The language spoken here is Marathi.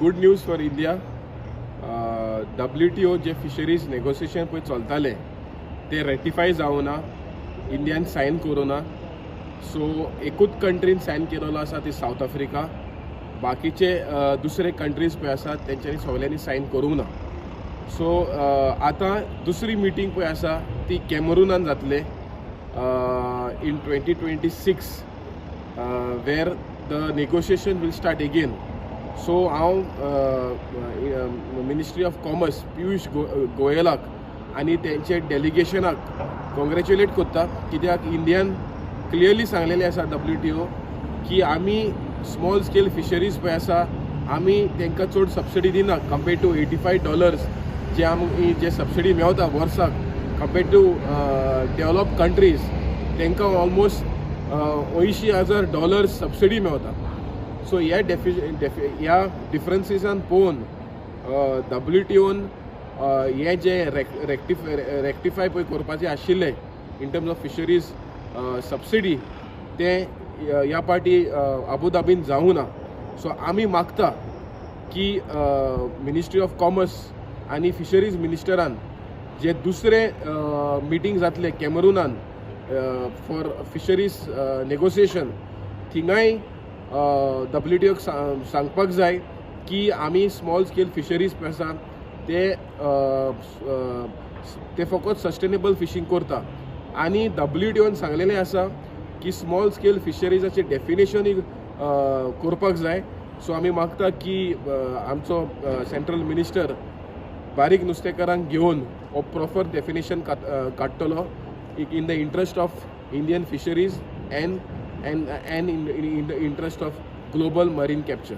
Good news for India. WTO जे फिशरीज नेगोसिएशन पळय चलताले ते रेटिफाय जावना, इंडियान सायन करूना. सो एकूच कंट्रीन सायन केलेलो आसा ती साऊथ आफ्रिका. बाकीचे दुसरे कंट्रीज पळय आसात तेंच्यांनी सगळ्यांनी सायन करूंक ना. सो आतां दुसरी मिटींग पळय आसा ती कॅमरुनान जातले in 2026 where the negotiation will start again. So हांव मिनिस्ट्री ऑफ कॉमर्स पियुष गोयलाक आनी तेंचे डेलिगेशनाक कॉंग्रेच्युलेट करता, कित्याक इंडियान क्लियरली सांगलेलें आसा WTO की आमी स्मॉल स्केल फिशरीज पळय आसा आमी तांकां चड सबसिडी दिना कंपेर्ड टू $85 जे आमी जे सबसिडी मेळटा वर्साक कंपेर्ड टू डेव्हलप कंट्रीज तांकां ऑलमोस्ट $80,000 सबसिडी मेळटा. सो ह्या डिफरन्सिसान पळोवन WTOन हे जे रेक्टिफाय पळय करपाचें आशिल्लें in terms of fisheries subsidy ते ह्या पाटी अबुधाबीन जावूं ना. सो आमी मागता की मिनिस्ट्री ऑफ कॉमर्स आनी फिशरीज मिनिस्टरान जे दुसरे मिटींग जातले कॅमरुनान फॉर फिशरीज नेगोसिएशन थिंगाय WTOक सांगपाक जाय की आमी स्मॉल स्केल फिशरीज पळय आसा ते फकत सस्टेनेबल फिशींग करता. आनी WTOन सांगलेलें आसा की स्मॉल स्केल फिशरीजाचें डेफिनेशनूय करपाक जाय. सो आमी मागता की आमचो सेंट्रल मिनिस्टर बारीक नुस्तेकारांक घेवन हो प्रॉपर डेफिनेशन काडटलो in the interest of Indian fisheries and in the interest of global marine capture.